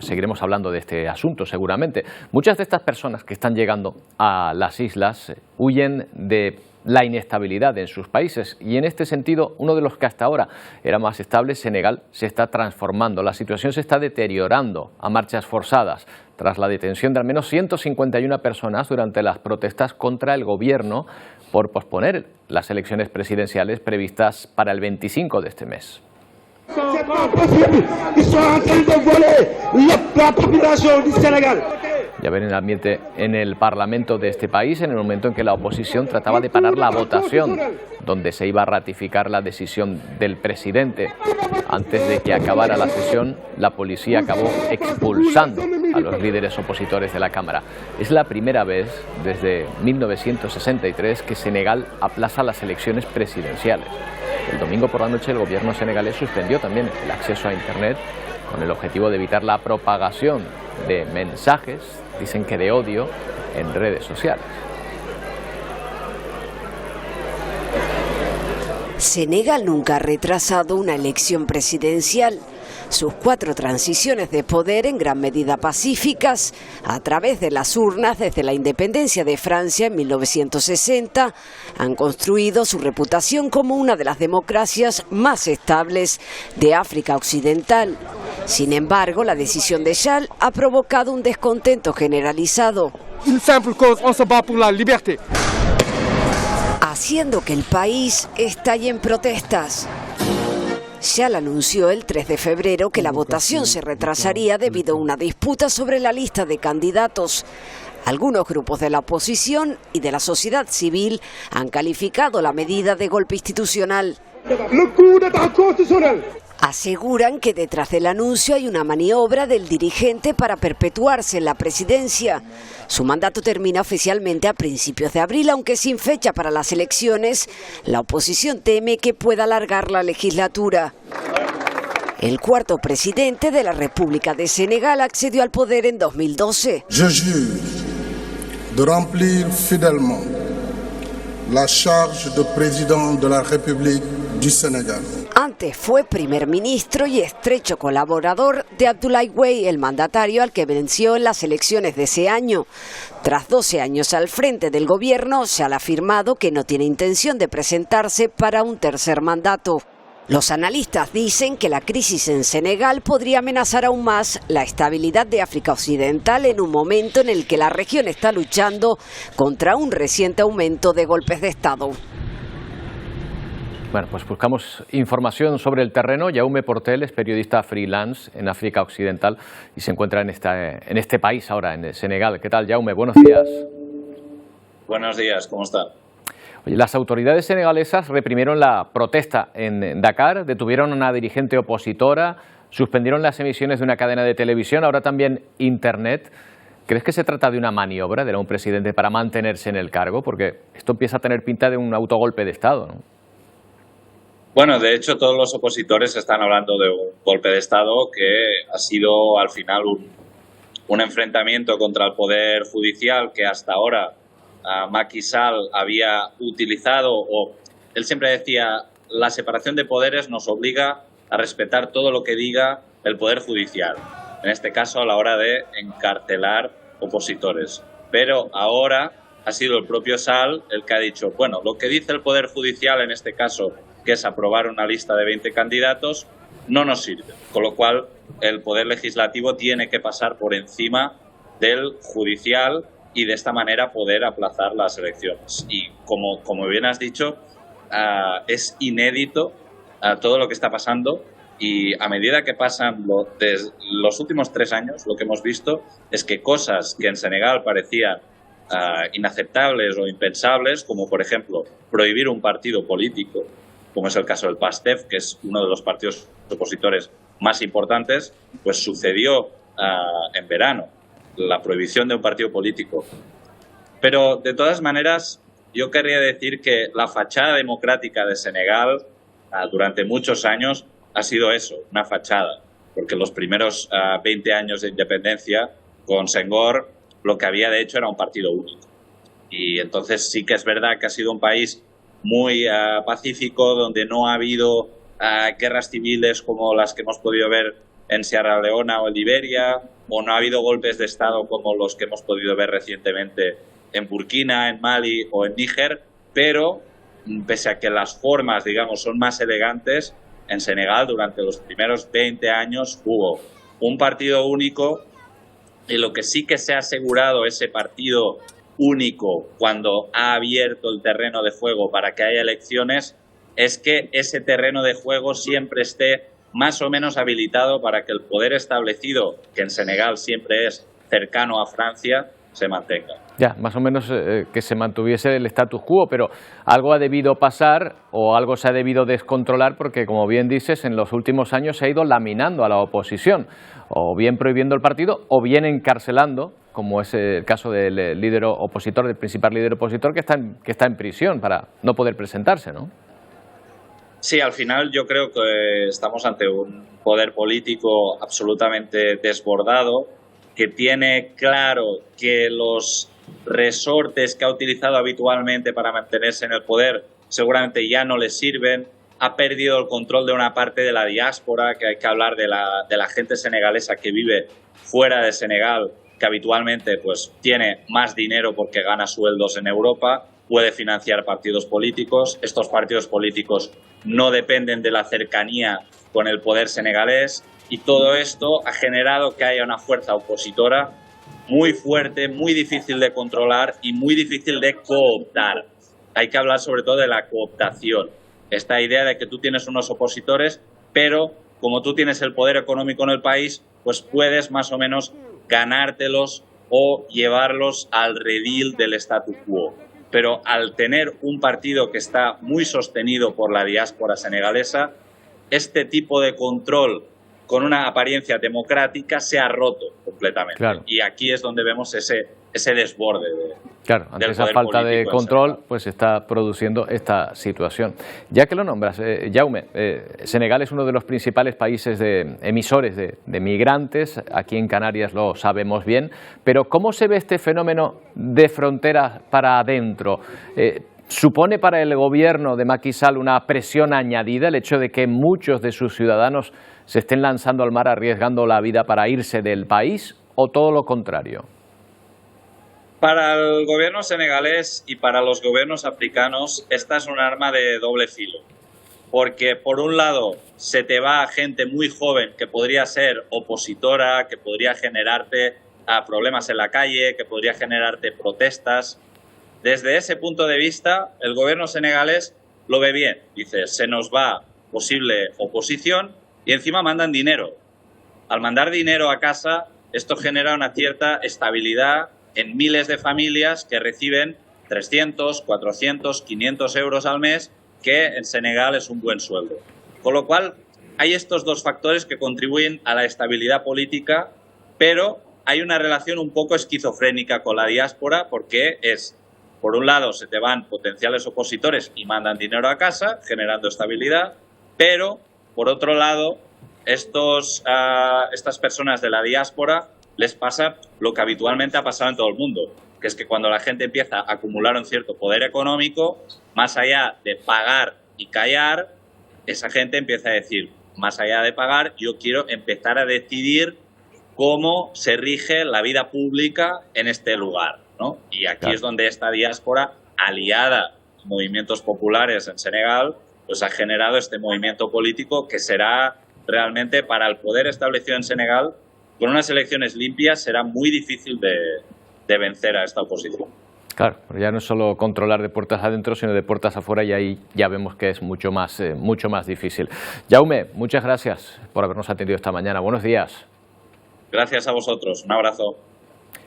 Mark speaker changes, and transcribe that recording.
Speaker 1: seguiremos hablando de este asunto seguramente. Muchas de estas personas que están llegando a las islas huyen de la inestabilidad en sus países y en este sentido uno de los que hasta ahora era más estable, Senegal, se está transformando. La situación se está deteriorando a marchas forzadas tras la detención de al menos 151 personas durante las protestas contra el gobierno por posponer las elecciones presidenciales previstas para el 25 de este mes. Ya ven el ambiente en el Parlamento de este país en el momento en que la oposición trataba de parar la votación donde se iba a ratificar la decisión del presidente. Antes de que acabara la sesión, la policía acabó expulsando a los líderes opositores de la Cámara. Es la primera vez desde 1963 que Senegal aplaza las elecciones presidenciales. El domingo por la noche el gobierno senegalés suspendió también el acceso a Internet con el objetivo de evitar la propagación de mensajes, dicen que de odio, en redes sociales.
Speaker 2: Senegal nunca ha retrasado una elección presidencial. Sus 4 transiciones de poder, en gran medida pacíficas, a través de las urnas desde la independencia de Francia en 1960, han construido su reputación como una de las democracias más estables de África Occidental. Sin embargo, la decisión de Sall ha provocado un descontento generalizado, haciendo que el país estalle en protestas. Sall anunció el 3 de febrero que la votación se retrasaría debido a una disputa sobre la lista de candidatos. Algunos grupos de la oposición y de la sociedad civil han calificado la medida de golpe institucional. Aseguran que detrás del anuncio hay una maniobra del dirigente para perpetuarse en la presidencia. Su mandato termina oficialmente a principios de abril, aunque sin fecha para las elecciones. La oposición teme que pueda alargar la legislatura. El cuarto presidente de la República de Senegal accedió al poder en 2012.
Speaker 3: Je jure de remplir fidèlement la charge de président de la République du Sénégal.
Speaker 2: Antes fue primer ministro y estrecho colaborador de Abdoulaye Wade, el mandatario al que venció en las elecciones de ese año. Tras 12 años al frente del gobierno, se ha afirmado que no tiene intención de presentarse para un tercer mandato. Los analistas dicen que la crisis en Senegal podría amenazar aún más la estabilidad de África Occidental en un momento en el que la región está luchando contra un reciente aumento de golpes de Estado.
Speaker 1: Bueno, pues buscamos información sobre el terreno. Jaume Portell es periodista freelance en África Occidental y se encuentra en este país ahora, en Senegal. ¿Qué tal, Jaume? Buenos días.
Speaker 4: Buenos días, ¿cómo está?
Speaker 1: Oye, las autoridades senegalesas reprimieron la protesta en Dakar, detuvieron a una dirigente opositora, suspendieron las emisiones de una cadena de televisión, ahora también Internet. ¿Crees que se trata de una maniobra de un presidente para mantenerse en el cargo? Porque esto empieza a tener pinta de un autogolpe de Estado, ¿no?
Speaker 4: Bueno, de hecho, todos los opositores están hablando de un golpe de Estado que ha sido, al final, un enfrentamiento contra el Poder Judicial que hasta ahora Macky Sall había utilizado, o él siempre decía, la separación de poderes nos obliga a respetar todo lo que diga el Poder Judicial, en este caso a la hora de encarcelar opositores. Pero ahora ha sido el propio Sall el que ha dicho, bueno, lo que dice el Poder Judicial en este caso, que es aprobar una lista de 20 candidatos, no nos sirve. Con lo cual, el Poder Legislativo tiene que pasar por encima del Judicial y de esta manera poder aplazar las elecciones. Y como bien has dicho, es inédito todo lo que está pasando y a medida que pasan los últimos 3 años, lo que hemos visto es que cosas que en Senegal parecían inaceptables o impensables, como por ejemplo prohibir un partido político, como es el caso del PASTEF, que es uno de los partidos opositores más importantes, pues sucedió en verano, la prohibición de un partido político. Pero, de todas maneras, yo querría decir que la fachada democrática de Senegal durante muchos años ha sido eso, una fachada, porque los primeros 20 años de independencia, con Senghor, lo que había de hecho era un partido único. Y entonces sí que es verdad que ha sido un país muy pacífico, donde no ha habido guerras civiles como las que hemos podido ver en Sierra Leona o en Liberia, o no ha habido golpes de Estado como los que hemos podido ver recientemente en Burkina, en Mali o en Níger, pero pese a que las formas, digamos, son más elegantes, en Senegal durante los primeros 20 años hubo un partido único, y lo que sí que se ha asegurado ese partido único cuando ha abierto el terreno de juego para que haya elecciones es que ese terreno de juego siempre esté más o menos habilitado para que el poder establecido, que en Senegal siempre es cercano a Francia, se mantenga.
Speaker 1: Ya, más o menos que se mantuviese el status quo, pero algo ha debido pasar o algo se ha debido descontrolar porque, como bien dices, en los últimos años se ha ido laminando a la oposición, o bien prohibiendo el partido o bien encarcelando, como es el caso del líder opositor, del principal líder opositor, que está en prisión para no poder presentarse, ¿no?
Speaker 4: Sí, al final yo creo que estamos ante un poder político absolutamente desbordado, que tiene claro que los resortes que ha utilizado habitualmente para mantenerse en el poder seguramente ya no le sirven, ha perdido el control de una parte de la diáspora, que hay que hablar de la gente senegalesa que vive fuera de Senegal, que habitualmente pues tiene más dinero porque gana sueldos en Europa, puede financiar partidos políticos. Estos partidos políticos no dependen de la cercanía con el poder senegalés, y todo esto ha generado que haya una fuerza opositora muy fuerte, muy difícil de controlar y muy difícil de cooptar. Hay que hablar sobre todo de la cooptación. Esta idea de que tú tienes unos opositores, pero como tú tienes el poder económico en el país, pues puedes más o menos ganártelos o llevarlos al redil del statu quo. Pero al tener un partido que está muy sostenido por la diáspora senegalesa, este tipo de control con una apariencia democrática se ha roto completamente.
Speaker 1: Claro.
Speaker 4: Y aquí es donde vemos ese desborde
Speaker 1: claro, ante esa falta de control, pues se está produciendo esta situación. Ya que lo nombras, Jaume, Senegal es uno de los principales países emisores de migrantes, aquí en Canarias lo sabemos bien, pero ¿cómo se ve este fenómeno de fronteras para adentro? ¿Supone para el gobierno de Macky Sall una presión añadida el hecho de que muchos de sus ciudadanos se estén lanzando al mar arriesgando la vida para irse del país, o todo lo contrario?
Speaker 4: Para el gobierno senegalés y para los gobiernos africanos, esta es un arma de doble filo. Porque, por un lado, se te va gente muy joven que podría ser opositora, que podría generarte problemas en la calle, que podría generarte protestas. Desde ese punto de vista, el gobierno senegalés lo ve bien. Dice, se nos va posible oposición y encima mandan dinero. Al mandar dinero a casa, esto genera una cierta estabilidad en miles de familias que reciben 300, 400, 500 euros al mes, que en Senegal es un buen sueldo. Con lo cual, hay estos dos factores que contribuyen a la estabilidad política, pero hay una relación un poco esquizofrénica con la diáspora, porque es, por un lado, se te van potenciales opositores y mandan dinero a casa, generando estabilidad, pero, por otro lado, estas personas de la diáspora les pasa lo que habitualmente ha pasado en todo el mundo, que es que cuando la gente empieza a acumular un cierto poder económico, más allá de pagar y callar, esa gente empieza a decir, más allá de pagar, yo quiero empezar a decidir cómo se rige la vida pública en este lugar, ¿no? Y aquí es donde esta diáspora, aliada a movimientos populares en Senegal, pues ha generado este movimiento político que será realmente, para el poder establecido en Senegal, con unas elecciones limpias será muy difícil de vencer a esta oposición.
Speaker 1: Claro, pero ya no es solo controlar de puertas adentro, sino de puertas afuera, y ahí ya vemos que es mucho más difícil. Jaume, muchas gracias por habernos atendido esta mañana. Buenos días.
Speaker 4: Gracias a vosotros. Un abrazo.